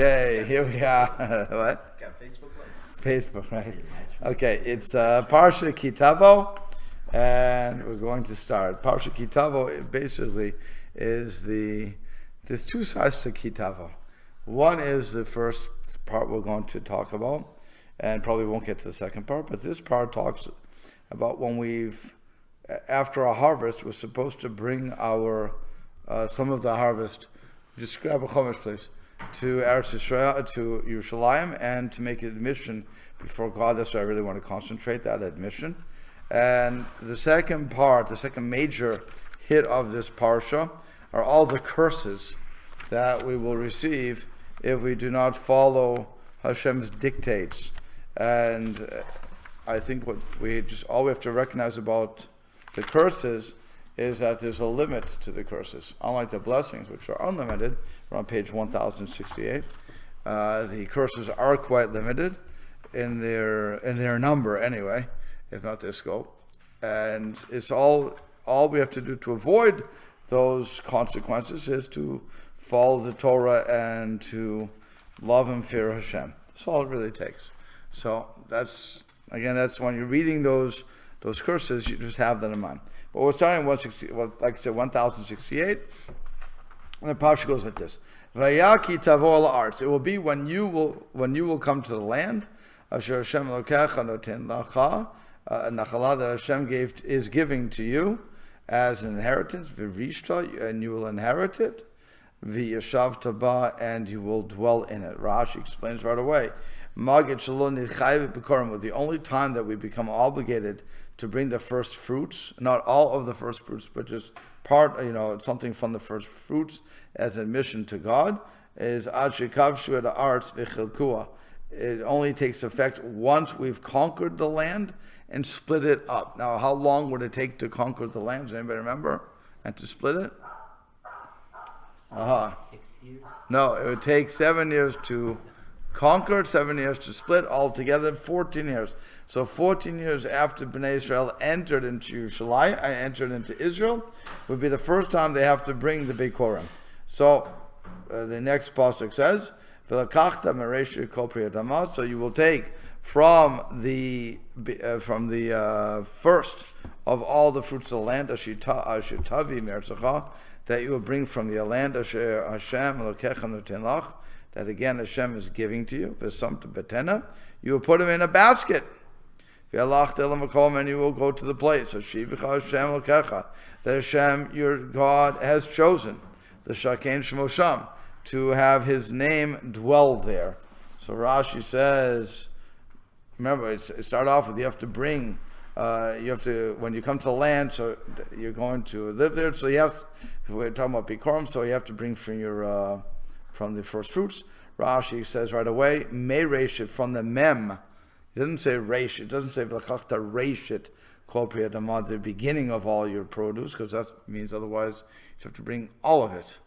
Okay, here we are. What? Got Facebook likes. Facebook, right? Okay, it's parsha Tavo, and we're going to start. Parsha Tavo basically is there's two sides to Tavo. One is the first part we're going to talk about, and probably won't get to the second part, but this part talks about when after a harvest, we're supposed to bring our, some of the harvest, just grab a chumash please, to Eretz Yisrael, to Yerushalayim, and to make an admission before God. That's why I really want to concentrate, that admission. And the second part, the second major hit of this parsha, are all the curses that we will receive if we do not follow Hashem's dictates. And I think what all we have to recognize about the curses is that there's a limit to the curses. Unlike the blessings, which are unlimited, we're on page 1068. The curses are quite limited in their number anyway, if not their scope. And it's all we have to do to avoid those consequences is to follow the Torah and to love and fear Hashem. That's all it really takes. So that's when you're reading those curses, you just have that in mind. But we're starting 1068, and the parsha goes like this: Vayaki Tavo al arts. It will be when you will come to the land, Asher Hashem Elokecha noten lacha, nachala that Hashem is giving to you as an inheritance, v'rishta, and you will inherit it, v'yashavta ba, and you will dwell in it. Rashi explains right away. Magid shalom nidchayv b'korim. The only time that we become obligated to bring the first fruits, not all of the first fruits, but just part, something from the first fruits as admission to God, is ad shekavshu et haaretz v'chilkua. It only takes effect once we've conquered the land and split it up. Now, how long would it take to conquer the land? Does anybody remember? And to split it? 6 years? No, it would take 7 years to conquer, 7 years to split, altogether 14 years. So 14 years after Bnei Israel entered into Yerushalayim, entered into Israel, would be the first time they have to bring the Bikurim. So the next pasuk says, "V'lakachta mereshu kol pri adama." So you will take from the first of all the fruits of the land, asher tavi me'artzecha, that you will bring from the land, asher Hashem Elokecha noten lach, that again Hashem is giving to you. V'samta betena, you will put them in a basket. V'alachta el makom, and you will go to the place. Hashivicha Hashem Elokecha, that Hashem your God has chosen, the shakein shmo sham, to have His name dwell there. So Rashi says, remember, it started off with you have to bring. When you come to the land, so you're going to live there. So we're talking about Bikurim, so you have to bring from the first fruits. Rashi says right away, may reshit, from the mem. It doesn't say resh. It doesn't say v'lakachta reshit kol pri adama, the beginning of all your produce, because that means otherwise you have to bring all of it,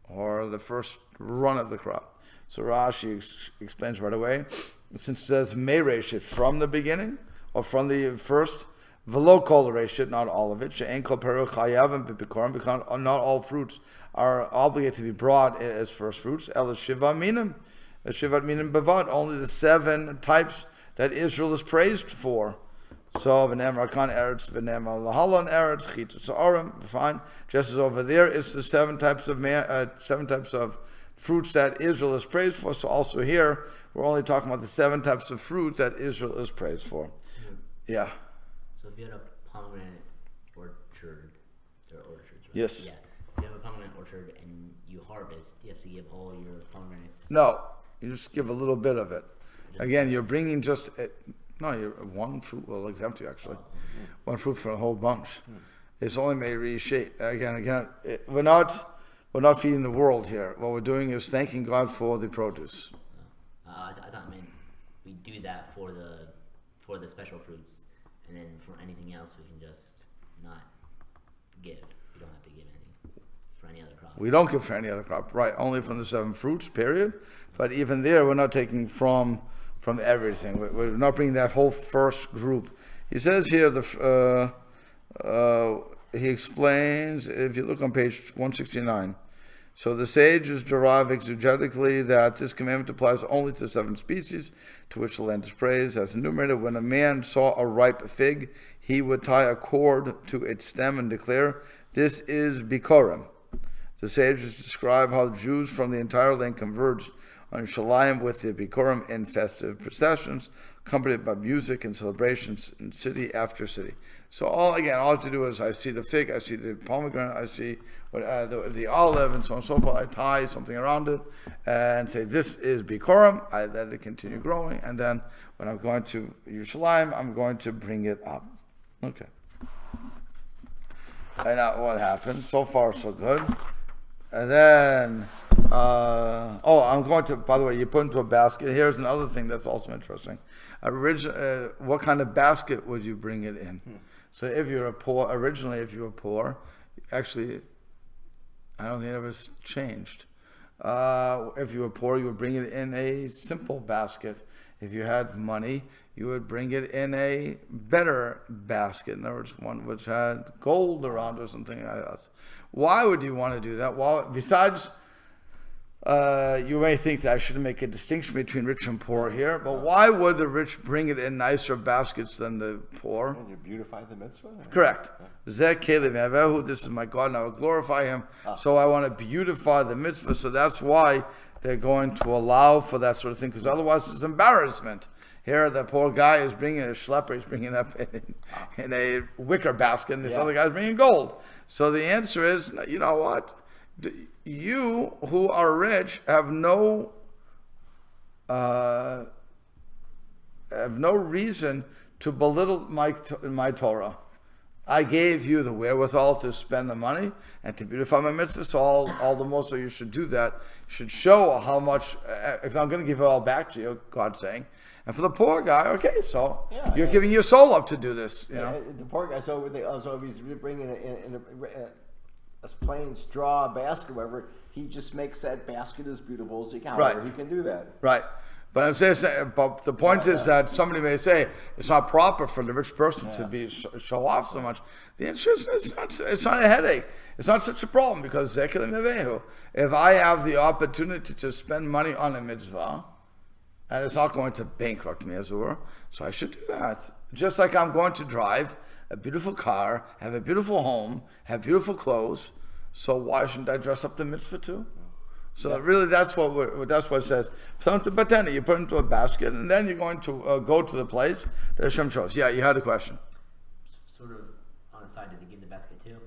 or the first run of the crop. So Rashi explains right away, since it says may reshit, from the beginning, or from the first, v'lo kol reshit, not all of it, she'en kol peru chayavim b'bikurim, because not all fruits are obligated to be brought as first fruits. El shiva minim bavad, only the 7 types that Israel is praised for. So v'nem rakan eretz, v'nem lahalon eretz, chitus arim, fine. Just as over there, it's the 7 types of fruits that Israel is praised for. So also here, we're only talking about the 7 types of fruit that Israel is praised for. Yeah. So if you had a pomegranate orchard, there are orchards, right? Yes. Yeah. If you have a pomegranate orchard and you harvest, you have to give all your pomegranates. No, you just give a little bit of it. Again, you're bringing one fruit will exempt you actually. One fruit for a whole bunch. It's only made reshape. Again, we're not feeding the world here. What we're doing is thanking God for the produce. I thought, we do that for the special fruits, and then for anything else we can just not give. We don't have to give anything for any other crop. We don't give for any other crop, right? Only from the 7 fruits, period. But even there, we're not taking from everything. We're not bringing that whole first group. He says here, he explains, if you look on page 169, So the sages derive exegetically that this commandment applies only to 7 species to which the land is praised. As enumerated, when a man saw a ripe fig, he would tie a cord to its stem and declare, "This is Bikorim." The sages describe how Jews from the entire land converged on Yerushalayim with the Bikorim in festive processions, accompanied by music and celebrations in city after city. So all I have to do is I see the fig, I see the pomegranate, I see the olive, and so on and so forth. I tie something around it and say, "This is Bikorim." I let it continue growing, and then when I'm going to Yerushalayim, I'm going to bring it up. Okay. And now what happened? So far, so good. And then, I'm going to, by the way, you put into a basket. Here's another thing that's also interesting. What kind of basket would you bring it in? So if you were poor, actually, I don't think it ever changed. If you were poor, you would bring it in a simple basket. If you had money, you would bring it in a better basket. In other words, one which had gold around or something like that. Why would you want to do that? Well, besides, you may think that I should make a distinction between rich and poor here, but why would the rich bring it in nicer baskets than the poor? And you beautify the mitzvah? Correct. Zeh Kelev Yavehu, this is my God, and I will glorify him. So I want to beautify the mitzvah, so that's why they're going to allow for that sort of thing, because otherwise it's embarrassment. Here, the poor guy is bringing a schlepper, he's bringing it up in a wicker basket, and this other guy's bringing gold. So the answer is, you know what? You who are rich have no reason to belittle my Torah. I gave you the wherewithal to spend the money and to beautify my mitzvah, so all the more so you should do that. You should show how much, if I'm going to give it all back to you, God's saying. And for the poor guy, okay, so you're giving your soul up to do this. You know? The poor guy, so if he's bringing a plain straw basket, whatever, he just makes that basket as beautiful as he can. Right. He can do that. Right. But I'm saying, but the point is that somebody may say it's not proper for the rich person to show off so much. The answer is it's not a headache. It's not such a problem, because if I have the opportunity to spend money on a mitzvah, and it's not going to bankrupt me, as it were, so I should do that. Just like I'm going to drive a beautiful car, have a beautiful home, have beautiful clothes, so why shouldn't I dress up the mitzvah too? So really, that's what it says. Something to batena, you put it into a basket, and then you're going to go to the place that Hashem chose. Yeah, you had a question. Sort of on the side, did they give the basket too, or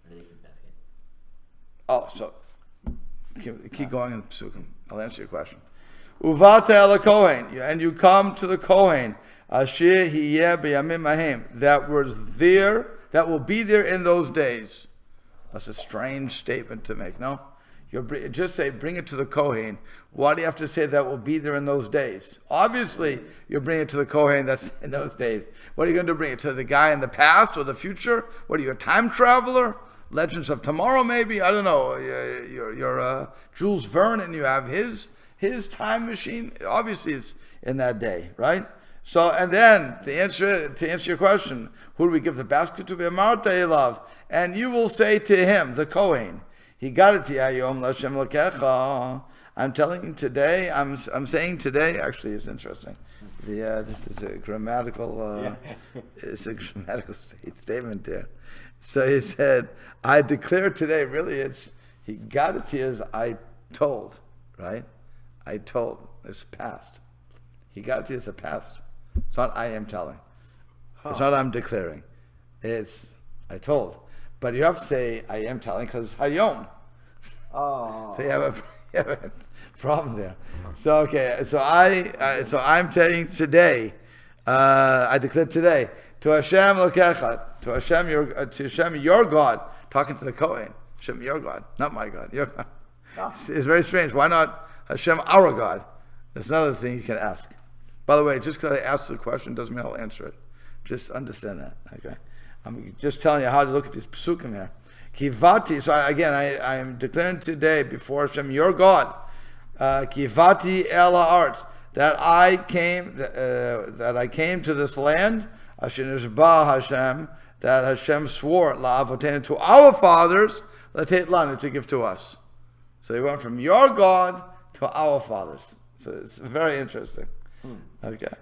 did they give the basket? Oh, so keep going in the psukim. I'll answer your question. Uvata el Kohen, and you come to the Kohen, asher hiyeh b'yamim ahem, that will be there in those days. That's a strange statement to make, no? Just say, bring it to the Kohen. Why do you have to say that will be there in those days? Obviously, you're bringing it to the Kohen that's in those days. What are you going to bring it to? The guy in the past or the future? What are you, a time traveler? Legends of Tomorrow, maybe? I don't know. You're Jules Verne, and you have his time machine. Obviously, it's in that day, right? So, and then to answer your question, who do we give the basket to? V'amarta elav, and you will say to him, the Kohen, he got it to Yayom Lashem Lokecha. I'm telling you today. I'm saying today. Actually, it's interesting. This is a grammatical. It's a grammatical statement there. So he said, "I declare today." Really, he got it to you as I told, right? I told. It's past. He got it to you as a past. It's not I am telling. It's not I'm declaring. It's I told. But you have to say I am telling because Hayom. Oh. So you have a problem there. So okay. So I'm telling today. I declare today to Hashem Lokecha, to Hashem your God, talking to the Kohen. Hashem your God, not my God. Your God. Oh. It's very strange. Why not Hashem our God? That's another thing you can ask. By the way, just because I asked the question doesn't mean I'll answer it. Just understand that. Okay. I'm just telling you how to look at these psukim here. Kivati. So I am declaring today before Hashem, your God, Kivati el ha'artz, that I came to this land. Asher nishba Hashem, that Hashem swore la'avotenu, to our fathers, latet lanu, to give to us. So he went from your God to our fathers. So it's very interesting. Okay.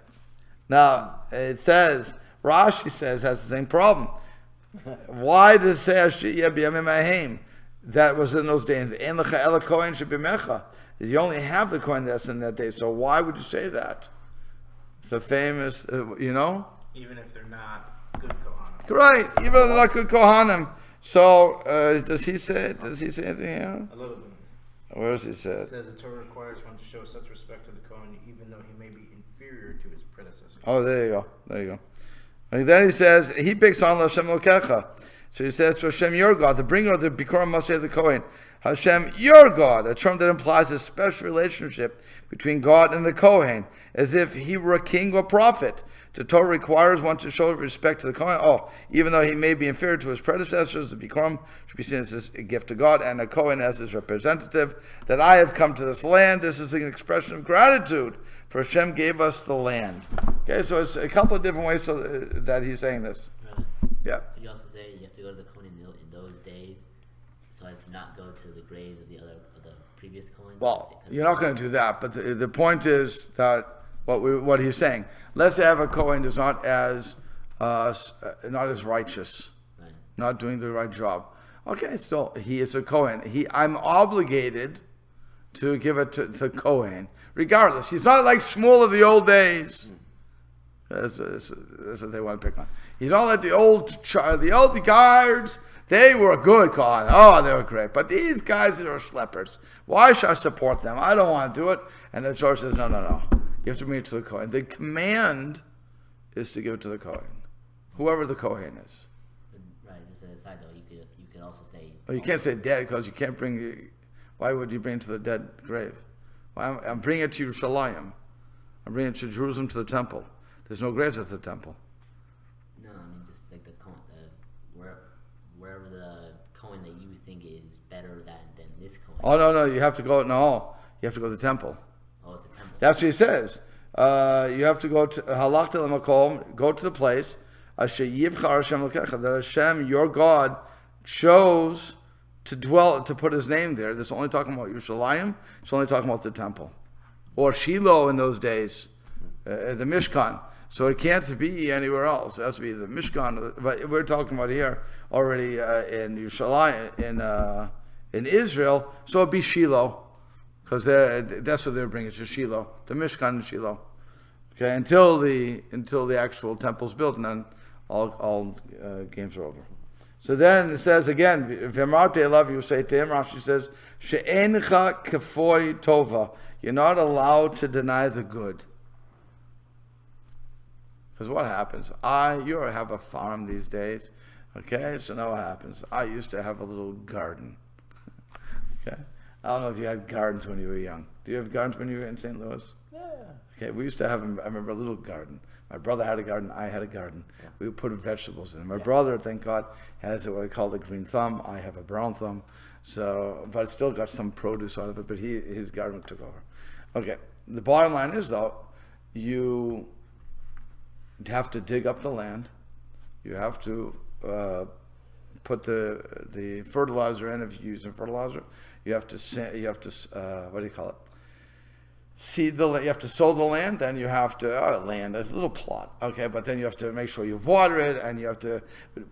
Now, it says, Rashi says, has the same problem. Why does it say Ashiyah b'yamim ahim? That was in those days. Ein lecha ela kohen shebimecha. You only have the kohen that's in that day. So why would you say that? It's a famous, Even if they're not good Kohanim. Right, even if they're not good Kohanim. So, does he say anything here? A little bit. Where does he say It it? says the Torah requires one to show such respect to the Kohen, even though he may be inferior to his predecessor. Oh, there you go. And then he says, he picks on Hashem Lokecha. So he says to Hashem, your God, the bringer of the Bikurim must say the Kohen. Hashem, your God, a term that implies a special relationship between God and the Kohen, as if he were a king or prophet. The Torah requires one to show respect to the Kohen. Even though he may be inferior to his predecessors, the Bikurim should be seen as a gift to God, and a Kohen as his representative. That I have come to this land, this is an expression of gratitude, for Hashem gave us the land. Okay, so it's a couple of different ways that he's saying this. Right. Yeah. Could you also say you have to go to the Kohen in those days, so as to not go to the graves of the previous Kohen? Well, you're not going to do that, but the point is that what he's saying. Let's say I have a Kohen who's not as righteous, Right. not doing the right job. Okay, so he is a Kohen. I'm obligated to give it to the Kohen, regardless. He's not like Shmuel of the old days. That's what they want to pick on. He's not like the old guards. They were good Kohen. Oh, they were great. But these guys are schleppers. Why should I support them? I don't want to do it. And the Torah says, no. You have to bring it to the Kohen. The command is to give it to the Kohen, whoever the Kohen is. Right. Just an aside though, you could also say. Oh, you can't say dead because you can't bring. Why would you bring it to the dead grave? Well, I'm bringing it to Yerushalayim. I'm bringing it to Jerusalem, to the temple. There's no graves at the temple. No, I mean just like the Kohen, wherever the Kohen that you think is better than this Kohen. Oh no! You have to go. No, you have to go to the temple. Oh, it's the temple. That's what he says. You have to go to halachta l'makom. Go to the place. Asher yivchar Hashem l'kecha. That Hashem, your God, chose to dwell, to put His name there. This is only talking about Yerushalayim. It's only talking about the temple, or Shiloh in those days, the Mishkan. So it can't be anywhere else. It has to be the Mishkan. But we're talking about here already in Yerushalayim, in Israel. So it'd be Shiloh. Because that's what they're bringing to Shiloh, the Mishkan in Shiloh. Okay, until the actual temple's built, and then all games are over. So then it says again, "V'emarte love you say to him." Rashi says, "She'encha kefoi tova." You're not allowed to deny the good. Because what happens? You have a farm these days. Okay, so now what happens? I used to have a little garden. Okay. I don't know if you had gardens when you were young. Do you have gardens when you were in St. Louis? Yeah. Okay, we used to have, I remember, a little garden. My brother had a garden, I had a garden. Yeah. We would put vegetables in. My brother, thank God, has what I call a green thumb. I have a brown thumb. So, but I still got some produce out of it, but his garden took over. Okay, the bottom line is, though, you have to dig up the land. You have to put the fertilizer in if you're using fertilizer. You have to what do you call it? Seed the land. You have to sow the land. Then you have to land. It's a little plot, okay. But then you have to make sure you water it, and you have to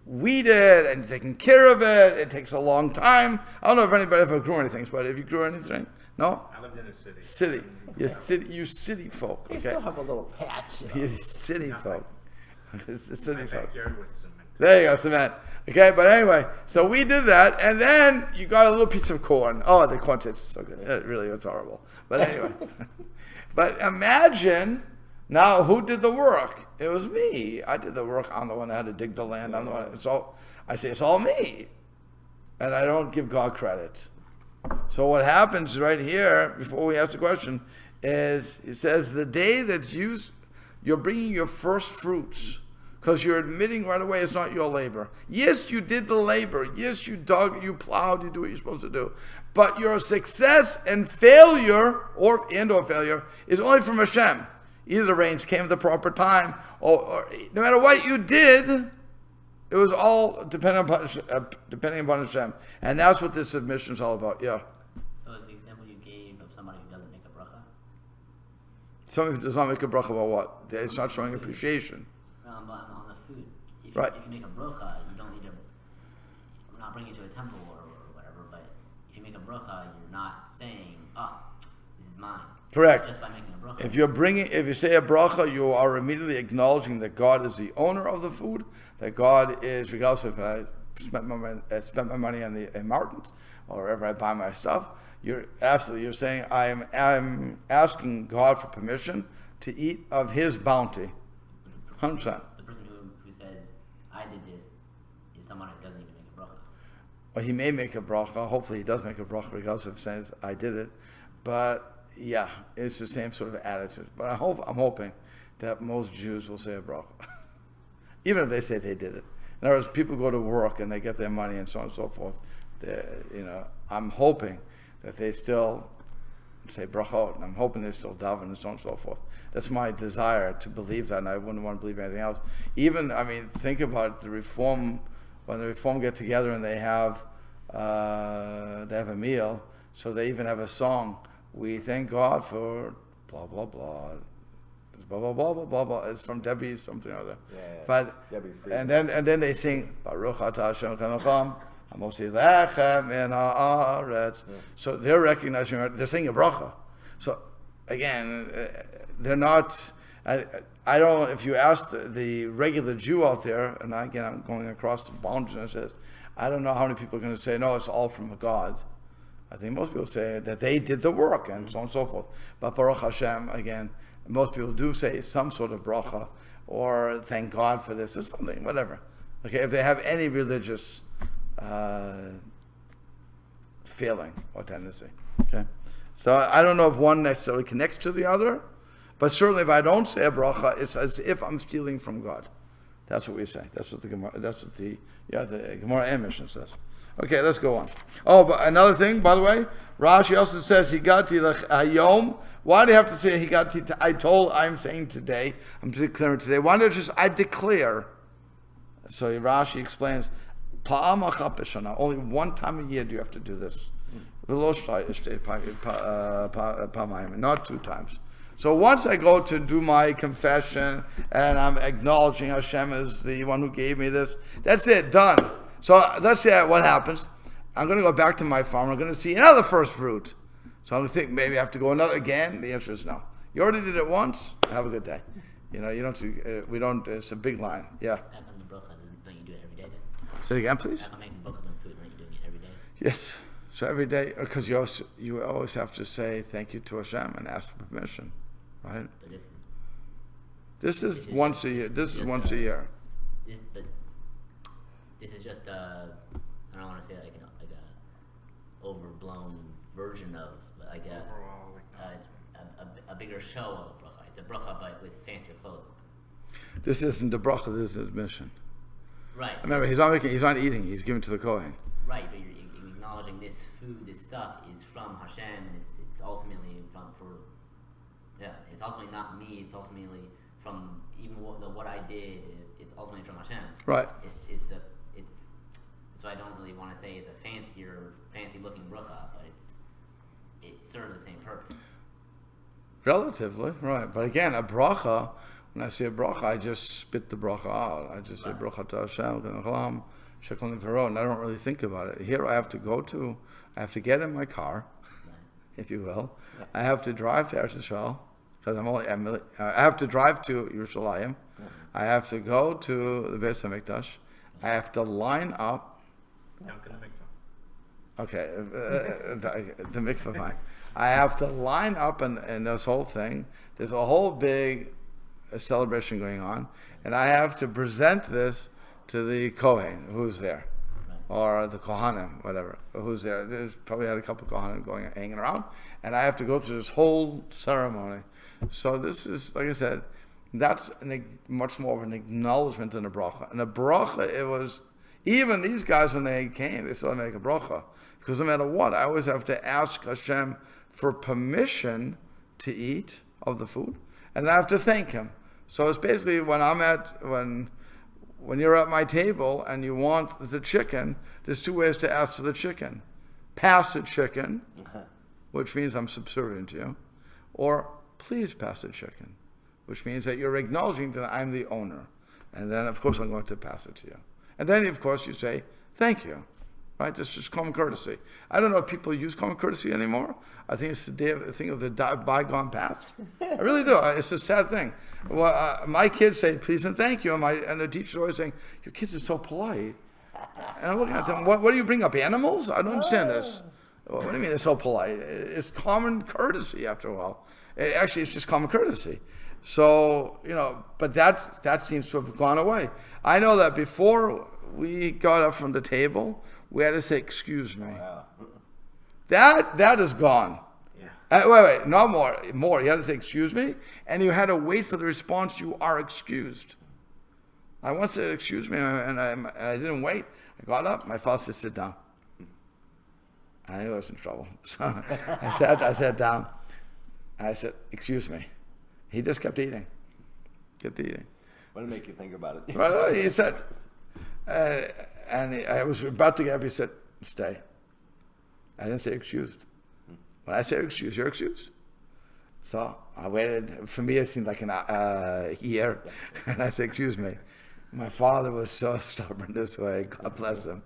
weed it, and taking care of it. It takes a long time. I don't know if anybody ever grew anything, but if you grew anything, no. I lived in a city. City. You city folk. Okay. You still have a little patch. You city Not folk. It's the city My folk. backyard was cement. There you go, cement. Okay, but anyway, so we did that, and then you got a little piece of corn. Oh, the corn tastes so good. It really was horrible. But anyway. But imagine now who did the work? It was me. I did the work. I'm the one that had to dig the land. I'm the one. So I say it's all me. And I don't give God credit. So what happens right here, before we ask the question, is it says the day that you're bringing your first fruits, because you're admitting right away it's not your labor. Yes, you did the labor. Yes, you dug, you plowed, you do what you're supposed to do. But your success and failure, or failure, is only from Hashem. Either the rains came at the proper time, or no matter what you did, it was all depending upon Hashem. And that's what this submission is all about. Yeah. So is Something does not make a bracha about what? It's not showing appreciation. But on the food, if Right. you make a bracha, you don't need to. We're not bringing it to a temple or whatever. But if you make a bracha, you're not saying, "Oh, this is mine." Correct. Just by making a bracha. If you say a bracha, you are immediately acknowledging that God is the owner of the food, that God is, regardless if I spent my money on the mountains or wherever I buy my stuff, you're saying I'm asking God for permission to eat of His bounty. 100%. The person who says, "I did this," is someone who doesn't even make a bracha. Well, he may make a bracha. Hopefully, he does make a bracha regardless if he says I did it. But yeah, it's the same sort of attitude. But I'm hoping that most Jews will say a bracha, even if they say they did it. In other words, people go to work and they get their money and so on and so forth. I'm hoping that they still say brachot, and I'm hoping they still daven and so on and so forth. That's my desire to believe that, and I wouldn't want to believe anything else. Even, think about the Reform, when the Reform get together and they have a meal, so they even have a song. We thank God for blah blah blah. It's blah blah blah blah blah blah. It's from Debbie something or other. Yeah. But Debbie and then they sing Baruch Atah Hashem Chanacham Amosi Lechem in Haaretz. So they're recognizing, they're saying a bracha. So again, they're not. I don't. If you ask the regular Jew out there, and again I'm going across the boundaries and it says, I don't know how many people are going to say no. It's all from God. I think most people say that they did the work and so on and so forth. But Baruch Hashem, again, most people do say some sort of bracha or thank God for this or something, whatever. Okay, if they have any religious feeling or tendency. Okay, so I don't know if one necessarily connects to the other, but certainly if I don't say a bracha, it's as if I'm stealing from God. That's what we say. That's what the Gemara. That's what the Gemara and Mishnah says. Okay, let's go on. Oh, but another thing, by the way, Rashi also says Higati Hayom. Why do you have to say Higati? I'm saying today. I'm declaring today. Why not just I declare? So Rashi explains. Only one time a year do you have to do this. Not 2 times. So once I go to do my confession and I'm acknowledging Hashem as the one who gave me this, that's it, done. So let's say what happens. I'm going to go back to my farm. I'm going to see another first fruit. So I'm going to think maybe I have to go another again. The answer is no. You already did it once. Have a good day. You don't. We don't. It's a big line. Yeah. Back on the bracha, don't you do it every day then? Say it again, please. Back on making brachas on food, aren't you doing it every day? Yes. So every day, because you always have to say thank you to Hashem and ask for permission, right? But This is once a year. This is once a year. This is just I don't want to say like a overblown version of like Overall, a bigger show of a bracha. It's a bracha but with fancier clothes. This isn't the bracha. This is his mission. Right. Remember, he's not eating. He's giving to the Kohen. Right, but you're acknowledging this food, this stuff is from Hashem, and it's ultimately it's ultimately not me. It's ultimately from even what I did. It's ultimately from Hashem. Right. It's so I don't really want to say it's a fancy looking bracha, but it serves the same purpose. Relatively, right. But again, a bracha, when I say a bracha, I just spit the bracha out. I just say bracha to Hashem, K'nachlam, Shekel Nifaro, and I don't really think about it. Here I have to get in my car, if you will. I have to drive to Eretz Yisrael, because I have to drive to Yerushalayim. I have to go to the Beis HaMikdash. I have to line up. Okay, the mikveh fine. I have to line up in this whole thing. There's a whole big celebration going on, and I have to present this to the Kohen who's there, or the Kohanim, whatever, who's there. There's probably had a couple of Kohanim hanging around, and I have to go through this whole ceremony. So this is, like I said, that's much more of an acknowledgement than a bracha. And a bracha, it was, even these guys when they came, they still make a bracha. Because no matter what, I always have to ask Hashem for permission to eat of the food, and I have to thank Him. So it's basically when you're at my table and you want the chicken, there's 2 ways to ask for the chicken. Pass the chicken, which means I'm subservient to you, or please pass the chicken, which means that you're acknowledging that I'm the owner. And then, of course, I'm going to pass it to you. And then, of course, you say, thank you. Right? That's just common courtesy. I don't know if people use common courtesy anymore. I think it's the thing of the bygone past. I really do. It's a sad thing. Well, my kids say please and thank you, and the teacher's always saying, your kids are so polite. And I'm looking at them, what do you bring up, animals? I don't understand this. What do you mean they're so polite? It's common courtesy after a while. Actually, it's just common courtesy. So, but that seems to have gone away. I know that before we got up from the table, we had to say, excuse me. Wow. That is gone. Yeah. Wait, no more. You had to say, excuse me, and you had to wait for the response, you are excused. I once said, excuse me, and I didn't wait. I got up, my father said, sit down. I knew I was in trouble. So I sat down, and I said, excuse me. He just kept eating. What did it make you think about it? Well, he said, I was about to get up, he said, stay. I didn't say excused. When I say excused, you're excused. So I waited. For me, it seemed like a year. And I said, excuse me. My father was so stubborn this way. God bless him.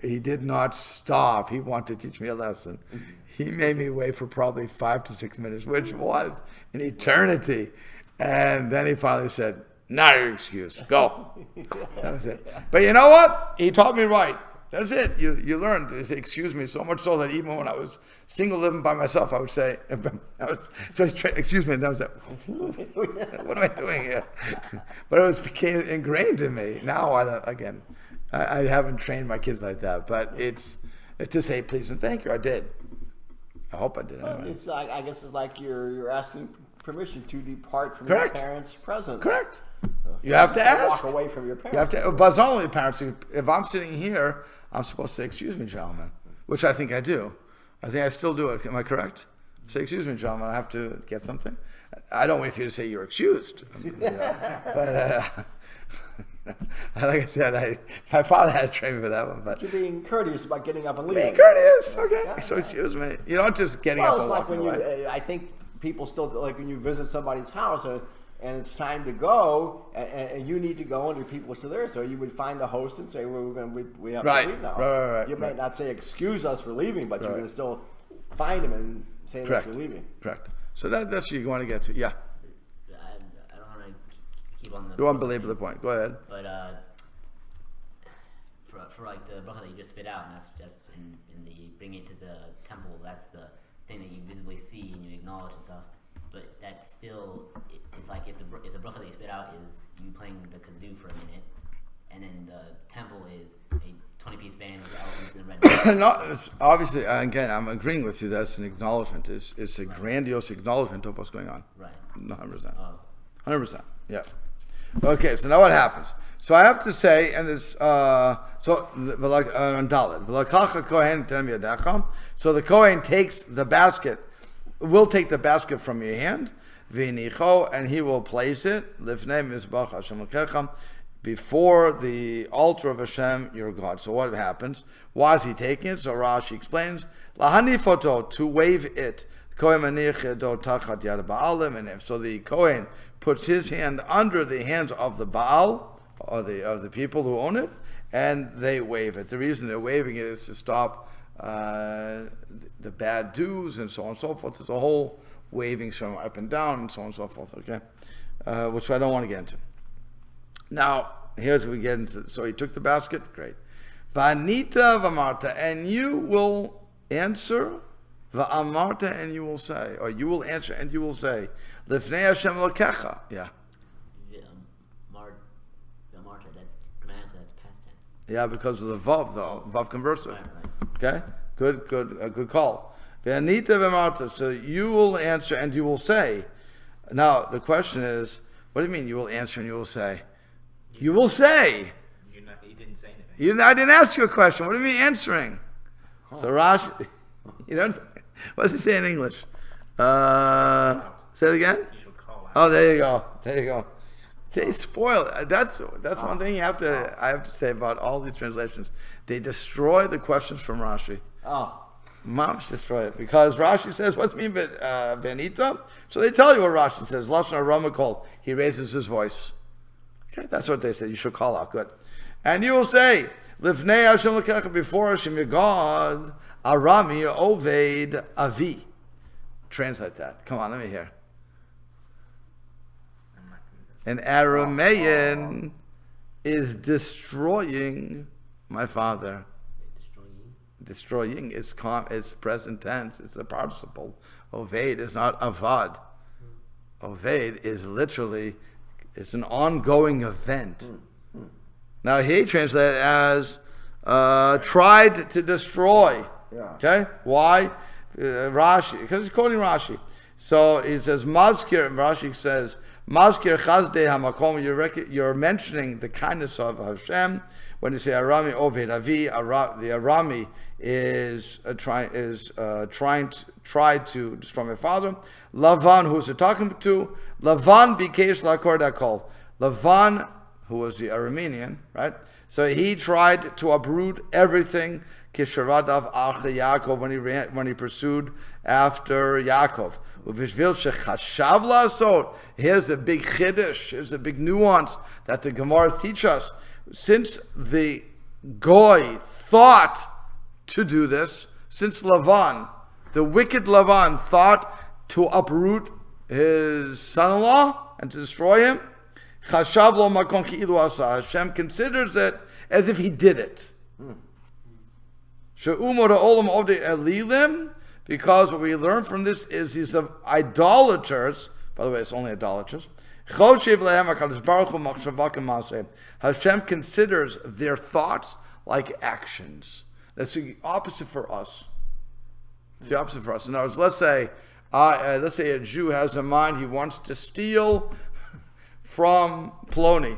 He did not stop. He wanted to teach me a lesson. He made me wait for probably 5 to 6 minutes, which was an eternity. And then he finally said, not your excuse. Go. That was it. But you know what? He taught me right. That's it. You learned to say excuse me, so much so that even when I was single living by myself, I would say, excuse me, and I was like, what am I doing here? But it became ingrained in me. Now, I haven't trained my kids like that, but it's to say please and thank you. I did. I hope I did. Anyway. It's like, I guess it's like you're asking permission to depart from Correct. your parents' presence. Correct. You have to ask. Walk away from your parents. You have to, but it's not only parents. If I'm sitting here, I'm supposed to say, excuse me, gentlemen, which I think I do. I think I still do it. Am I correct? Say, excuse me, gentlemen, I have to get something. I don't wait for you to say you're excused. But like I said, my father had to train me for that one. But you're being courteous about getting up and leaving. being courteous, okay. So excuse me. You don't just getting up Well, and it's like walking when away. I think people still, like when you visit somebody's house and it's time to go, and you need to go, and your people are still there. So you would find the host and say, "Well, we have to leave now." Right. You might not say, "Excuse us for leaving," but you're going to still find them and say that you're leaving. Correct. So that's what you want to get to. Yeah. I don't want to keep on the. You won't belabor the point. Go ahead. But for like the bracha that you just spit out, and that's just in the bring it to the temple. That's the thing that you visibly see and you acknowledge and stuff. But that's still, it's like if the bracha that you spit out is you playing the kazoo for a minute, and then the temple is a 20-piece band with elephants in the red. No, it's obviously, again, I'm agreeing with you. That's an acknowledgement. It's a grandiose acknowledgement of what's going on. Right. 100%. Oh. 100%. Yeah. Okay, so now what happens? So I have to say, and it's on Dalet. So the Kohen takes the basket, will take the basket from your hand, and he will place it before the altar of Hashem, your God. So what happens? Why is he taking it? So Rashi explains, to wave it. And if so, the Kohen puts his hand under the hands of the Baal, or the people who own it, and they wave it. The reason they're waving it is to stop the bad dews and so on and so forth. There's a whole waving from up and down and so on and so forth, okay? Which I don't want to get into. Now, here's what we get into. So he took the basket, great. Vanita v'amarta, and you will answer, v'amarta, and you will say, or you will answer and you will say, Lifnei Hashem Elokecha. Yeah. Marta, that grammatically that's past tense. Yeah, because of the vav, though, vav conversive. Right. Okay, good call. V'anita v'marta. So you will answer and you will say. Now the question is, what do you mean you will answer and you will say? You will say. You didn't say anything. I didn't ask you a question. What do you mean answering? So Rashi, you don't. What does he say in English? Say it again. You should call out. Oh, there you go. They spoil it. That's one thing I have to say about all these translations. They destroy the questions from Rashi. Oh. Mamish destroy it. Because Rashi says, what's mean Benita? So they tell you what Rashi says. Lashon Arama called. He raises his voice. Okay, that's what they say. You should call out. Good. And you will say, Lifnei Hashem L'kecha, before Hashem your God, Arami Oved Avi. Translate that. Come on, let me hear. An Aramaean is destroying my father. Destroying is present tense. It's a participle. Oved is not avad. Oved is literally, it's an ongoing event. Now he translated as tried to destroy. Yeah. Okay? Why? Rashi, because he's quoting Rashi. So he says, Mazkir, Rashi says, Mazkir chazdei hamakom, you're mentioning the kindness of Hashem. When you say Arami Oved Avi, the Arami is trying to destroy my father. Lavan, who's it talking to? Lavan bikesh lakor dakol. Lavan, who was the Aramean, right? So he tried to uproot everything. Kisharadav Ach Yaakov, when he pursued after Yaakov. Here's a big chiddush. Here's a big nuance that the Gemaras teach us. Since the Goy thought to do this, since Lavan, the wicked Lavan, thought to uproot his son-in-law and to destroy him, Hashem considers it as if he did it. Because what we learn from this is he's of idolaters. By the way, it's only idolaters. Hashem considers their thoughts like actions. That's the opposite for us. It's the opposite for us. In other words, let's say a Jew has in mind he wants to steal from Ploni.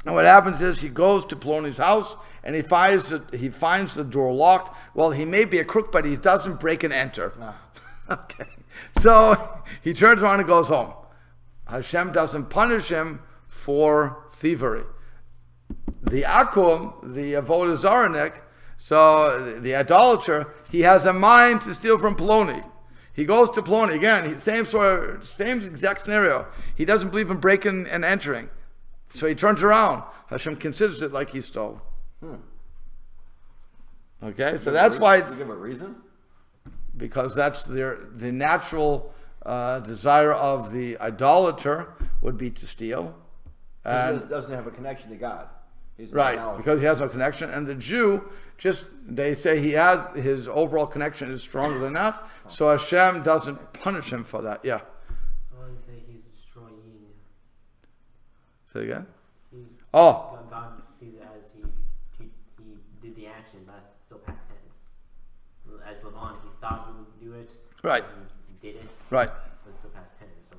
And what happens is he goes to Ploni's house and he finds the door locked. Well, he may be a crook, but he doesn't break and enter. No. Okay. So he turns around and goes home. Hashem doesn't punish him for thievery. The Akum, the Avodah Zaranik, so the idolater, he has a mind to steal from Ploni. He goes to Ploni again. Same exact scenario. He doesn't believe in breaking and entering. So he turns around. Hashem considers it like he stole. Okay, so that's why it's... You give a reason? Because that's the natural desire of the idolater would be to steal. And he doesn't have a connection to God. He's right, because he has no connection. And the Jew, they say his overall connection is stronger than that. So Hashem doesn't punish him for that. Yeah. So I say he's destroying. Say again? God sees it as he did the action, but that's still past tense. As Lavan, he thought he would do it. Right. He did it. Right. But it's still past tense. So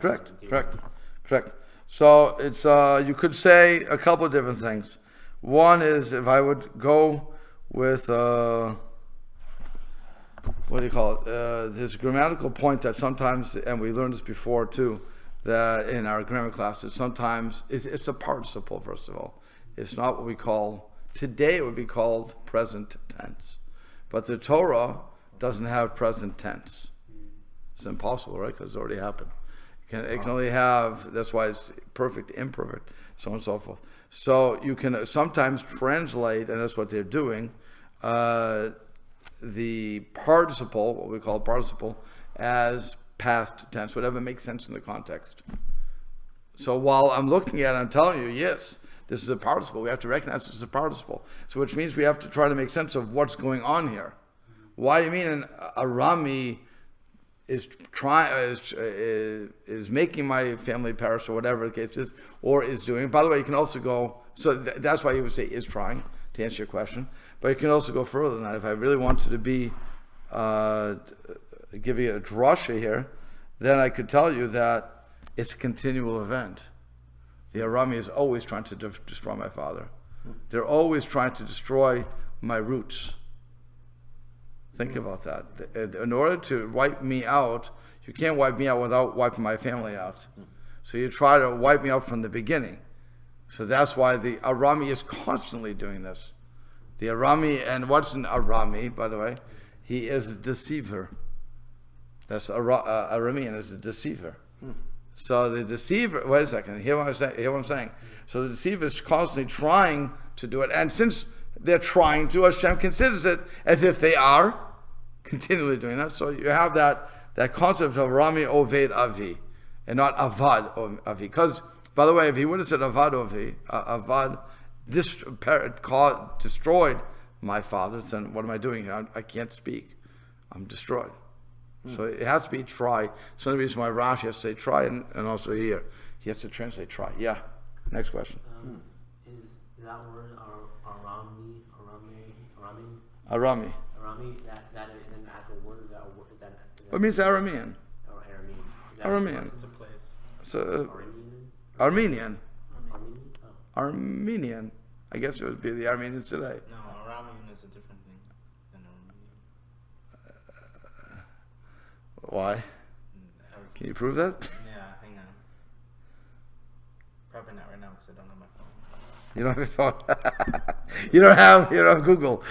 Correct. So it's you could say a couple of different things. One is if I would go with what do you call it? There's a grammatical point that sometimes, and we learned this before too, that in our grammar classes, sometimes it's a participle. First of all, it's not what we call today. It would be called present tense, but the Torah doesn't have present tense. It's impossible, right? Because it's already happened. It can only have, that's why it's perfect, imperfect, so on and so forth. So you can sometimes translate, and that's what they're doing, the participle, what we call participle, as past tense, whatever makes sense in the context. So while I'm looking at it, I'm telling you, yes, this is a participle. We have to recognize this is a participle. So which means we have to try to make sense of what's going on here. Why do you mean an Arami is making my family perish, or whatever the case is, or is doing. By the way, you can also go, so that's why you would say is trying, to answer your question. But you can also go further than that. If I really wanted to be, give you a drasha here, then I could tell you that it's a continual event. The Arami is always trying to destroy my father. They're always trying to destroy my roots. Think about that. In order to wipe me out, you can't wipe me out without wiping my family out. So you try to wipe me out from the beginning. So that's why the Arami is constantly doing this. The Arami, and what's an Arami, by the way? he is a deceiver. That's Aramean is a deceiver. So the deceiver, wait a second, hear what I'm saying. So the deceiver is constantly trying to do it, and since they're trying to, Hashem considers it as if they are continually doing that. So you have that concept of Rami Oved Avi, and not Avad Avi. Because, by the way, if he would have said Avad Avi, Avad destroyed my father, then what am I doing here? I can't speak. I'm destroyed. So it has to be try. That's the reason why Rashi has to say try, and also here he has to translate try. Yeah. Next question. Is that word Arami? Arami. Arami, that is an actual word. Is that What means Aramean? or Aramean? Aramean. It's a place. So Armenian? Armenian. Armenian? Oh. Armenian. I guess it would be the Armenians today. No, Aramean is a different thing than Armenian. Why? Can you prove that? Yeah, hang on. Probably not right now because I don't have my phone. You don't have a phone. you don't have Google.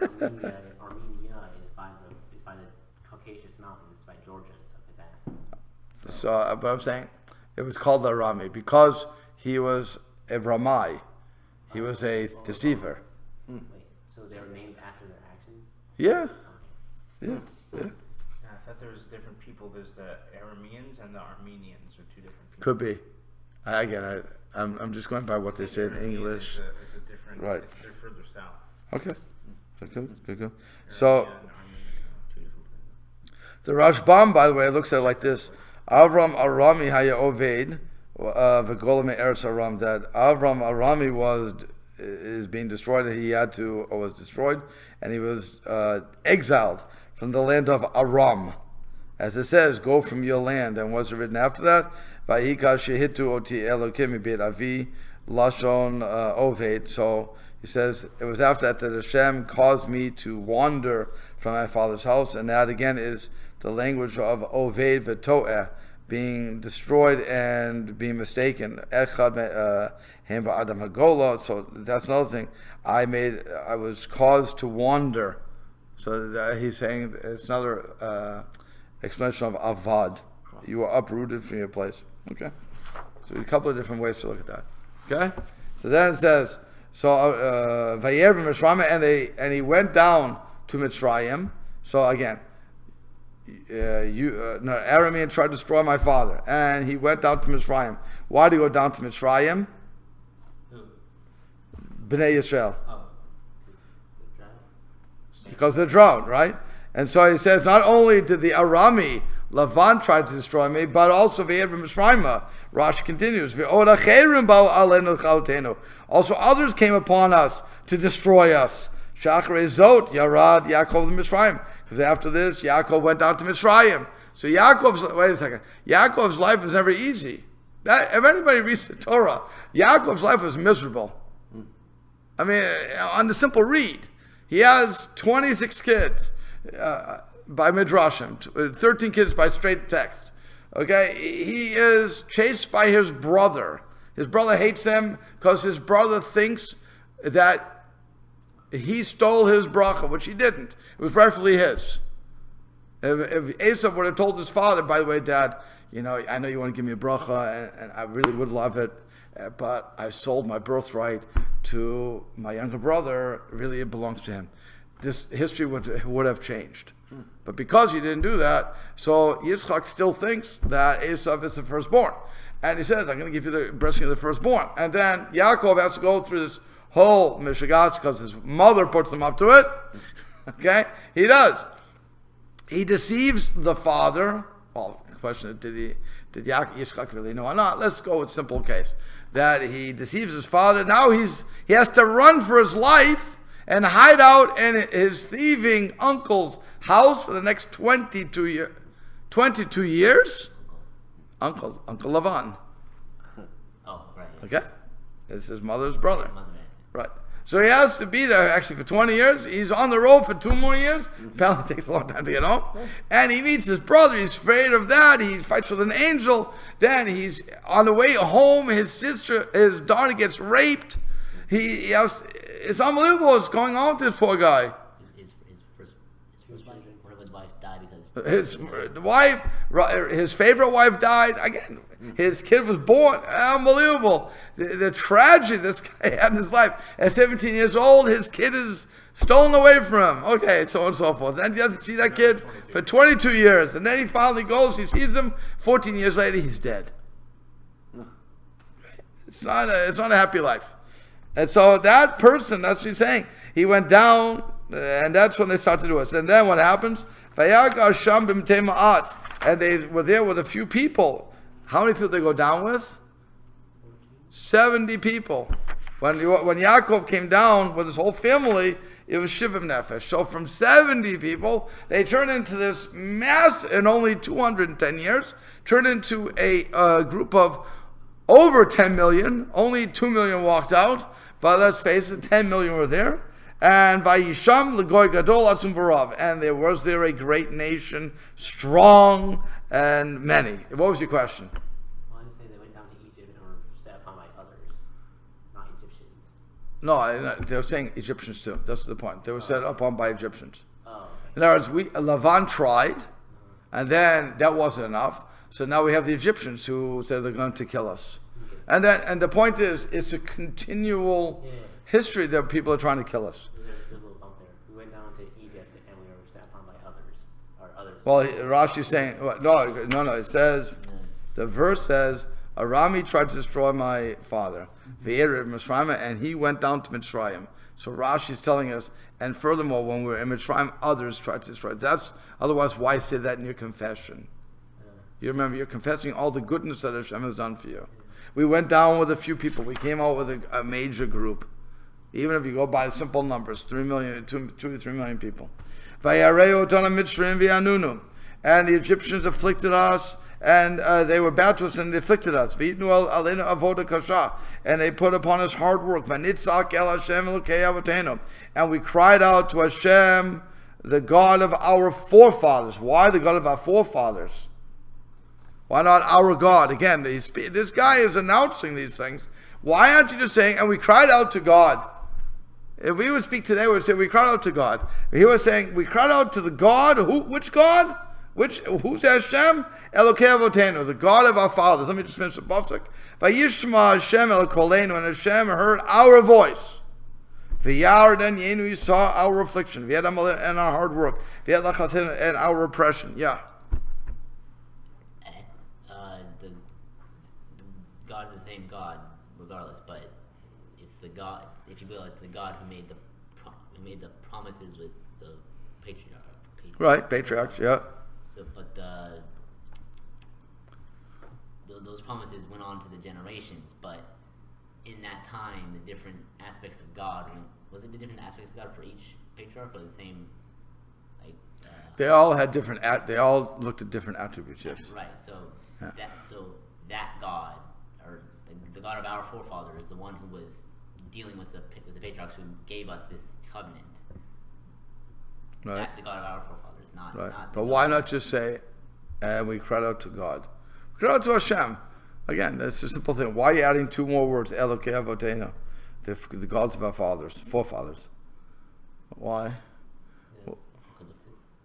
Armenia is by the Caucasus Mountains, by Georgia and stuff like that. So, but I'm saying it was called Arami because he was a Ramai. He was a deceiver. Wait, so they were named after their actions? Yeah. Yeah. Yeah, I thought there was different people. There's the Arameans and the Armenians are two different people. Could be. I'm just going by what they say in Aramean English. is a different. Right. They're further south. Okay. Good. Aramean So and Armenian are two different things. the Rashbam, by the way, looks at it like this: Avram Arami Haya Oved V'Golam Eretz Aram. That Avram Arami is being destroyed. Was destroyed, and he was exiled from the land of Aram. As it says, go from your land. And what's written after that? Vayika shehitu oti Elokim beit avi lashon oved. So he says, it was after that Hashem caused me to wander from my father's house. And that again is the language of oved v'to'eh, being destroyed and being mistaken. Echad hem ba'adam hagola. So that's another thing. I was caused to wander. So he's saying it's another explanation of avad. You were uprooted from your place. Okay. So a couple of different ways to look at that. Okay. So then it says, so Vayer Mitzrayim, and he went down to Mitzrayim. So again, Aramean tried to destroy my father, and he went down to Mitzrayim. Why did he go down to Mitzrayim? Who? Bnei Yisrael. Oh. Because of the drought, right? And so he says, not only did the Arami Lavan try to destroy me, but also V'yed Mitzrayim. Rashi continues, V'od acherim ba'u aleinu chalotenu. Also others came upon us to destroy us. Shacharei zot yarad Yaakov Mitzrayim. Because after this, Yaakov went down to Mitzrayim. So Yaakov's life was never easy. If anybody reads the Torah, Yaakov's life was miserable. I mean, on the simple read, he has 26 kids. By Midrashim, 13 kids by straight text. Okay, he is chased by his brother. His brother hates him because his brother thinks that he stole his bracha, which he didn't. It was rightfully his. If Esau would have told his father, by the way, Dad, I know you want to give me a bracha, and I really would love it, but I sold my birthright to my younger brother. Really, it belongs to him. This history would have changed. But because he didn't do that, so Yitzchak still thinks that Esau is the firstborn. And he says, I'm going to give you the blessing of the firstborn. And then Yaakov has to go through this whole mishagas because his mother puts him up to it. Okay? He does. He deceives the father. Well, the question is, did Yitzchak really know or not? Let's go with simple case. That he deceives his father. Now he has to run for his life and hide out in his thieving uncle's house for the next 22 years. Uncle Lavan. Oh, right. Yeah. Okay? It's his mother's brother. Mother, Right. So he has to be there actually for 20 years. He's on the road for 2 more years. Apparently it takes a long time to get home. And he meets his brother. He's afraid of that. He fights with an angel. Then he's on the way home. His daughter gets raped. It's unbelievable what's going on with this poor guy. His first His wife, his favorite wife died. Again, his kid was born. Unbelievable. The tragedy this guy had in his life. At 17 years old, his kid is stolen away from him. Okay, so on and so forth. Then he doesn't see that kid for 22 years. And then he finally goes, he sees him. 14 years later, he's dead. It's not a happy life. And so that person, that's what he's saying. He went down, and that's when they start to do it. And then what happens? And they were there with a few people. How many people did they go down with? 70 people. When Yaakov came down with his whole family, it was Shivim Nefesh. So from 70 people, they turned into this mass in only 210 years, turned into a group of over 10 million. Only 2 million walked out, but let's face it, 10 million were there. And Vayisham L'goy Gadol Atzum V'Rav, and there was there a great nation, strong and many. What was your question? Well, I just say they went down to Egypt and were set upon by others, not Egyptians. No, they were saying Egyptians too. That's the point. They were set upon by Egyptians. Oh, okay. In other words, Lavan tried, and then that wasn't enough. So now we have the Egyptians who said they're going to kill us. Okay. And the point is, it's a continual history that people are trying to kill us. There's a little bump there. We went down to Egypt and we were set upon by others. Well, Rashi's saying, no. It says, the verse says, Arami tried to destroy my father, and he went down to Mitzrayim. So Rashi's telling us, and furthermore, when we're in Mitzrayim, others tried to destroy. Otherwise, why say that in your confession? You remember, you're confessing all the goodness that Hashem has done for you. We went down with a few people. We came out with a major group. Even if you go by simple numbers, 2 to 3 million people. And the Egyptians afflicted us, and they were bad to us, and they afflicted us. And they put upon us hard work. And we cried out to Hashem, the God of our forefathers. Why the God of our forefathers? Why not our God? Again, this guy is announcing these things. Why aren't you just saying, and we cried out to God? If we would speak today, we would say, we cried out to God. He was saying, we cried out to the God. Which God? Who's Hashem? Elokei Avotenu, the God of our fathers. Let me just finish the pasuk. Vayishma Hashem el koleinu, and Hashem heard our voice. V'yarden yenu, he saw our affliction. V'yadam and our hard work. V'yad lachasin, and our oppression. Yeah. The God is the same God, regardless, but it's the God. If you will, it's the God who made the promises with the patriarchs. Right, patriarchs, yeah. So, but those promises went on to the generations. But in that time, the different aspects of God, was it the different aspects of God for each patriarch, or the same? They all had different. They all looked at different attributes. Yes. Right. So that God, or the God of our forefathers, is the one who was dealing with the patriarchs who gave us this covenant. Right. That the God of our forefathers, not. Right. But why not just say, and we cried out to God? We cried out to Hashem. Again, that's a simple thing. Why are you adding two more words? Elokei Avotenu, the gods of our forefathers. Why? Because of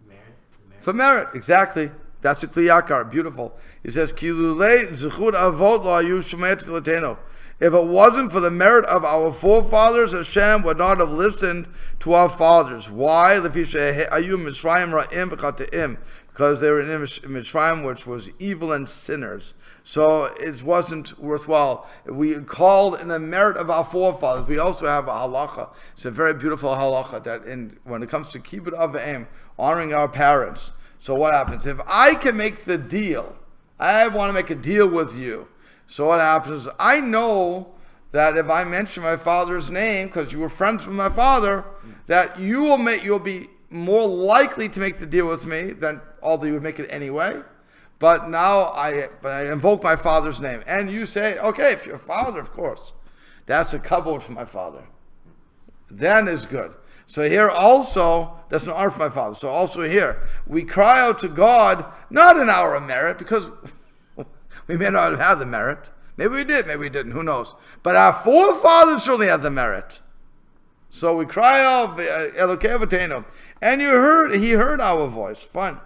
merit. For merit, exactly. That's a kliyakar. Beautiful. He says, Kilulei zechut avot lo hayu shomet tefilotenu. If it wasn't for the merit of our forefathers, Hashem would not have listened to our fathers. Why? Because they were in Mitzrayim, which was evil and sinners. So it wasn't worthwhile. We called in the merit of our forefathers. We also have a halacha. It's a very beautiful halacha that when it comes to kibbud av v'em, honoring our parents. So what happens? If I can make the deal, I want to make a deal with you. So what happens is, I know that if I mention my father's name, because you were friends with my father, that you'll be more likely to make the deal with me than although you would make it anyway. But now I invoke my father's name. And you say, okay, if you're a father, of course. That's a kavod for my father. Then is good. So here also, that's an honor for my father. So also here, we cry out to God, not in our merit, because we may not have had the merit. Maybe we did, maybe we didn't, who knows. But our forefathers certainly had the merit. So we cry out, Elokei Avotenu. And he heard our voice. Fine.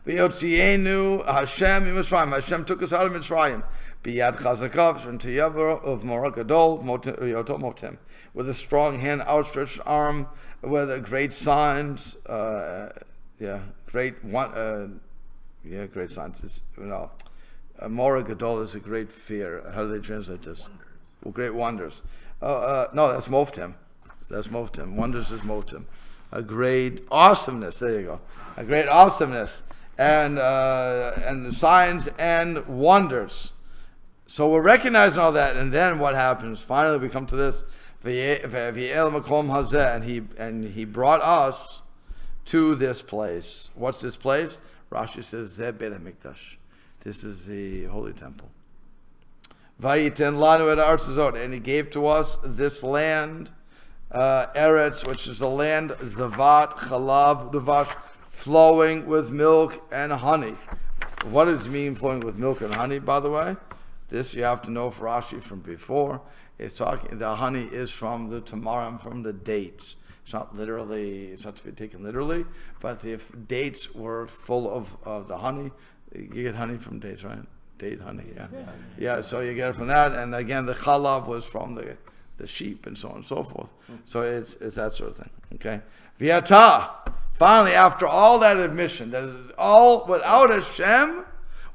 V'yotzienu Hashem Mitzrayim. Hashem took us out of Mitzrayim. Biyad chazakav sh'ntiyavar of Morah Gadol yotot motem. With a strong hand, outstretched arm, with great signs. Great signs. Morah Gadol is a great fear. How do they translate this? Well, great wonders. No, that's Moftim. That's Moftim. Wonders is Moftim. A great awesomeness. There you go. A great awesomeness. And signs and wonders. So we're recognizing all that, and then what happens? Finally, we come to this. And he brought us to this place. What's this place? Rashi says, Zeh Beit HaMikdash. This is the Holy Temple. Vayiten lanu et haaretz hazot, and he gave to us this land, Eretz, which is a land, Zavat, Chalav, Uvash, flowing with milk and honey. What does it mean, flowing with milk and honey, by the way? This you have to know for Rashi from before. It's talking, the honey is from the tamarim, from the dates. It's not to be taken literally, but if dates were full of the honey, you get honey from dates, right? Date honey, yeah. So you get it from that, and again, the chalav was from the sheep and so on and so forth. So it's that sort of thing. Okay, Viata. Finally, after all that admission, that is all without Hashem,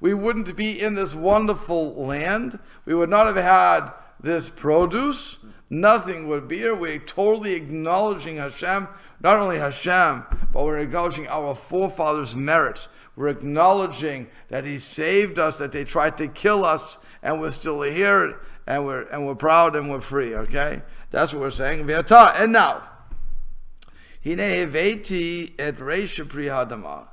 we wouldn't be in this wonderful land. We would not have had this produce. Nothing would be here. We're totally acknowledging Hashem. Not only Hashem, but we're acknowledging our forefathers' merits. We're acknowledging that He saved us, that they tried to kill us, and we're still here, and we're proud and we're free. Okay, that's what we're saying. And now, Hine heveti et reisha pri hadama.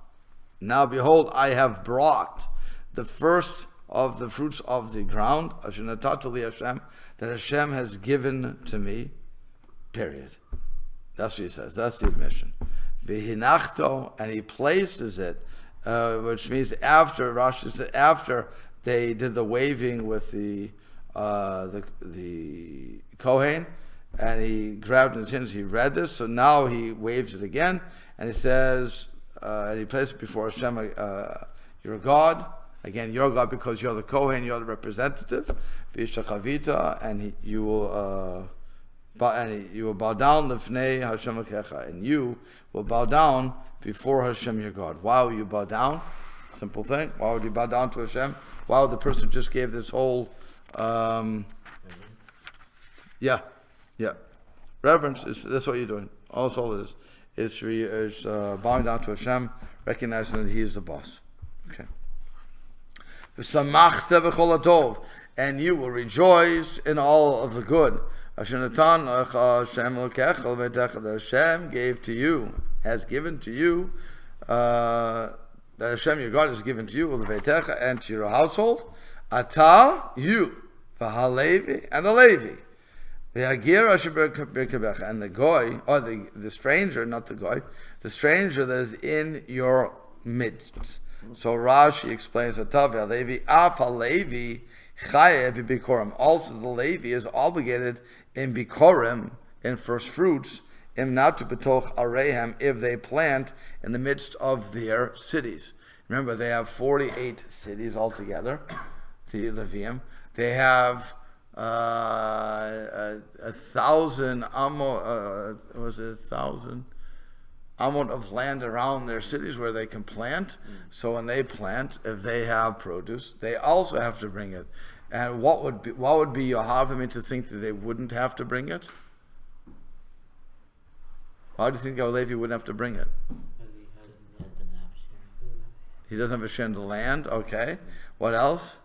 Now behold, I have brought the first of the fruits of the ground, asher natata li Hashem, that Hashem has given to me. Period. That's what he says. That's the admission. V'hinachto, and he places it, which means after Rashi said after they did the waving with the Kohen, and he grabbed in his hands, he read this, so now he waves it again, and he says, and he places it before Hashem, your God, again, your God, because you're the Kohen, you're the representative, v'yishachavita, and you will bow down lifnei Hashem Elokecha, and you will bow down before Hashem your God. Why will you bow down? Simple thing. Why would you bow down to Hashem? Why would the person just gave this whole reverence? That's what you're doing. That's all it is. It's bowing down to Hashem, recognizing that He is the boss. Okay. And you will rejoice in all of the good. Hashem gave to you, has given to you, that Hashem your God has given to you, and to your household. Ata, you, v'halevi, and the Levi. And the goy, or the stranger, not the goy, the stranger that is in your midst. So Rashi explains Ata v'halevi, af halevi chayev bikorim. Also the Levi is obligated in bikorim, in first fruits, im not to betoch arehem, if they plant in the midst of their cities. Remember, they have 48 cities altogether, the Levium. They have 1,000 amount of land around their cities where they can plant. So when they plant, if they have produce, they also have to bring it. And what would be your Havamim to think that they wouldn't have to bring it? Why do you think our Levi wouldn't have to bring it? He doesn't have a share in the land. Okay. What else?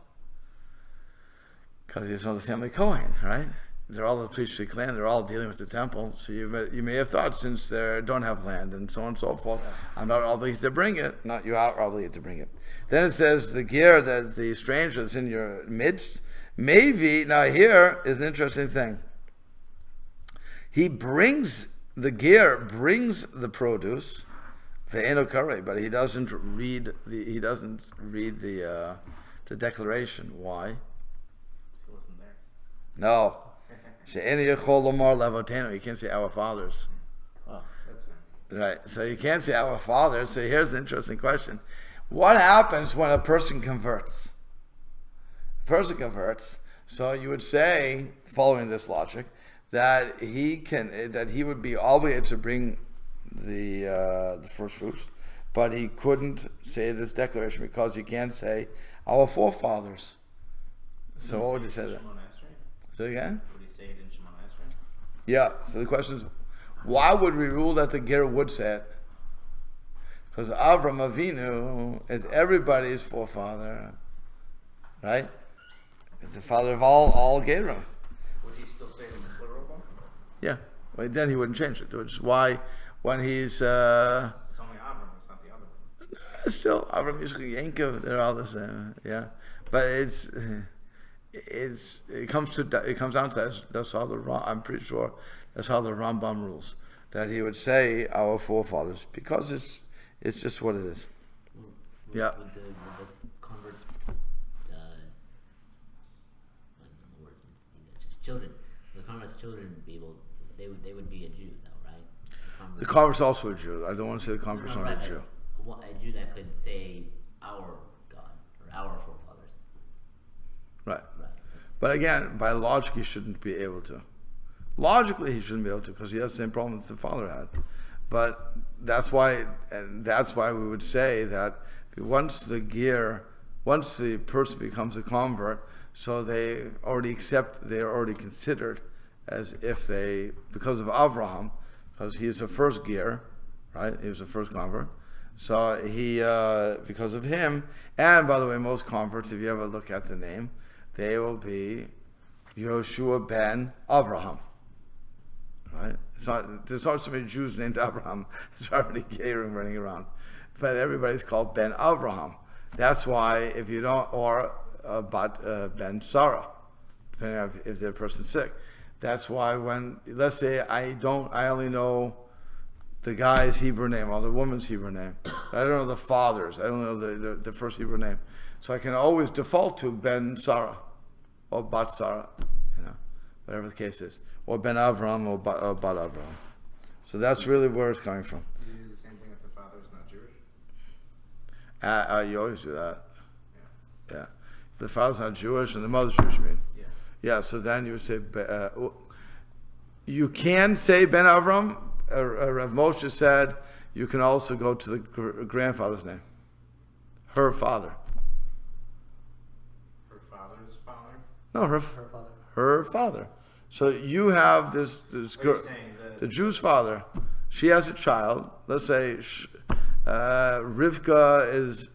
Because he's on the family Kohen, right? They're all the priestly clan. They're all dealing with the temple. So you may have thought, since they don't have land and so on and so forth, I'm not obligated to bring it. Not you are obligated to bring it. Then it says the gear that the stranger is in your midst. Maybe now here is an interesting thing. He brings the gear, brings the produce, but he doesn't read the declaration. Why? He wasn't there. No. You can't say our fathers. Oh, that's right. So you can't say our fathers. So here's an interesting question. What happens when a person converts? A person converts, so you would say, following this logic, that he would be obligated to bring the first fruits, but he couldn't say this declaration because he can't say our forefathers. So what would he say then? Say again? Would he say it in Shemona Esrei? Yeah. So the question is, why would we rule that the ger would say it? Because Avram Avinu is everybody's forefather, right? He's the father of all gerim. Would he still say it in plural though? Yeah. Well, then he wouldn't change it. Which is why when he's It's only Avram, it's not the other ones. still Avram, Yitzchak, Yankov, they're all the same. Yeah. But it comes down to that. That's how I'm pretty sure that's how the Rambam rules, that he would say our forefathers because it's just what it is. Yeah. Would the converts, children, the converts' children be able, they would be a Jew though, right? The convert's also a Jew. I don't want to say the convert's not right, a Jew. A Jew that could say our God or our forefathers. Right. Right. But again, by logic, he shouldn't be able to. Logically, he shouldn't be able to because he has the same problem that the father had. But that's why we would say that once the person becomes a convert, so they're already considered as if because of Avraham, because he is the first ger, right? He was the first convert. So because of him, and by the way, most converts, if you ever look at the name, they will be Yoshua ben Avraham. Right? There's not so many Jews named Abraham. There's already gerim running around, but everybody's called Ben Avraham. That's why if you don't, or Ben Sarah, depending on if the person's sick. That's why when, let's say I only know the guy's Hebrew name or the woman's Hebrew name. I don't know the father's. I don't know the first Hebrew name. So I can always default to Ben Sarah or Bat Sarah, whatever the case is, or Ben Avram or Bat Avram. So that's really where it's coming from. Do you do the same thing if the father is not Jewish? You always do that. Yeah. If the father's not Jewish and the mother's Jewish, you mean? Yeah. Yeah, so then you would say, you can say Ben Avram. Rav Moshe said you can also go to the grandfather's name. Her father. Her father's father? No, her father. Her father. So you have this girl, the Jew's father. She has a child. Let's say Rivka is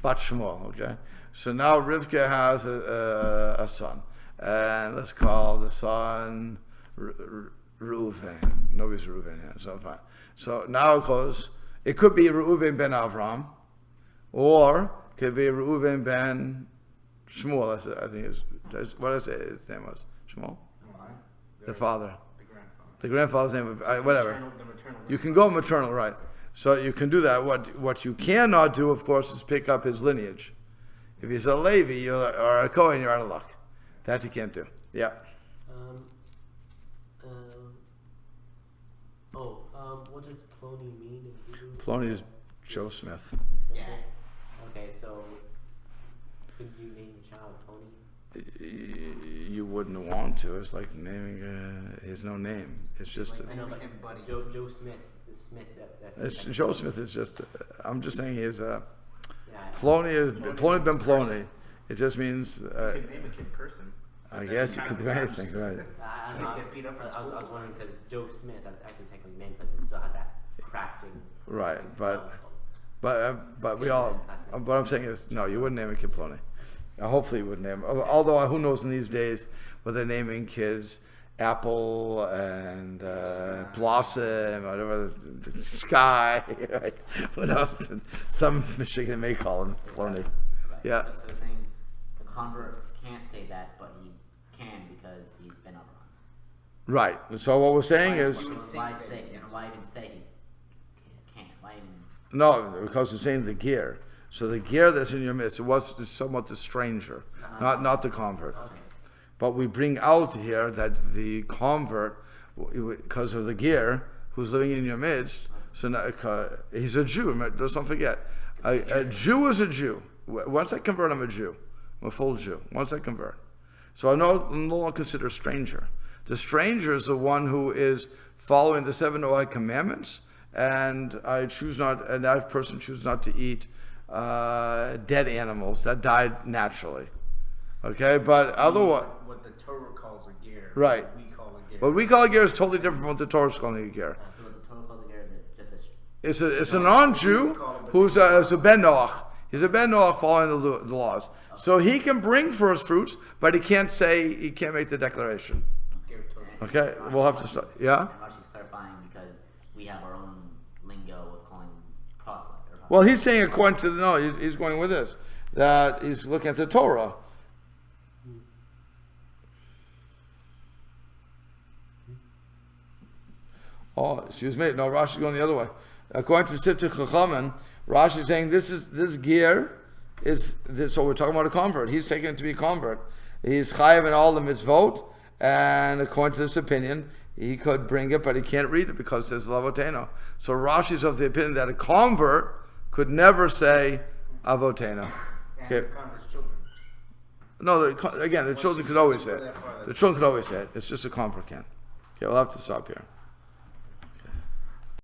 Bat Shmuel, okay? So now Rivka has a son. And let's call the son Reuven. Nobody's Reuven here, so fine. So now it could be Reuven ben Avram, or it could be Reuven ben Shmuel. I think what did I say his name was? Shmuel? The father. The grandfather's name, whatever. The maternal. You can go maternal, right. So you can do that. What you cannot do, of course, is pick up his lineage. If he's a Levi or a Kohen, you're out of luck. That you can't do. Yeah. What does Plony mean in Hebrew? Plony is Joe Smith. Yeah. Okay, so could you name your child Plony? You wouldn't want to. It's like naming. There's no name. It's just. I know, but Buddy. Joe Smith. The Smith. That's Joe Smith is just. I'm just saying he is a. Yeah. Plony ben Plony. It just means. You can name a kid person. I guess you could do anything, right? I Get beat up in was school. wondering because Joe Smith, that's actually technically named because it still has that crafting. Right, but we all. What I'm saying is, no, you wouldn't name a kid Plony. Hopefully, you wouldn't name. Although, who knows in these days where they're naming kids Apple and Blossom, whatever, Sky. Right? What else? Some Michigan may call him Plony. Right. Yeah. So saying the convert can't say that, but he can because he's been Abraham. Right. So what we're saying is. Why even say he can't? Why even? No, because it's saying the gear. So the gear that's in your midst, it was somewhat the stranger, not the convert. Okay. But we bring out here that the convert, because of the gear, who's living in your midst, so now, he's a Jew. Let's not forget, A Jew is a Jew. Once I convert, I'm a Jew. I'm a full Jew. Once I convert. So I'm no longer considered a stranger. The stranger is the one who is following the 7 Noahide commandments, and that person chooses not to eat dead animals that died naturally. Okay, but otherwise, What the Torah calls a ger. Right. What we call a ger. what we call a ger is totally different from what the Torah is calling a ger. So what the Torah calls a ger is just a It's a non-Jew who's a ben Noach. He's a ben Noach following the laws. So he can bring first fruits, but he can't make the declaration. Ger Torah. Okay, we'll have to start. Yeah? And Rashi's clarifying because we have our own lingo of calling proselyte. Well, he's saying according to he's going with this, that he's looking at the Torah. Oh, excuse me. No, Rashi's going the other way. According to Sittich Chachamim, Rashi is saying this gear is this, so we're talking about a convert. He's taking it to be a convert. He's chayav in all the mitzvot, and according to this opinion, he could bring it, but he can't read it because it says Lavoteno. So Rashi's of the opinion that a convert could never say Avoteno. And the convert's children. No, the children could always say it. The children could always say it. It's just a convert can't. Okay, we'll have to stop here.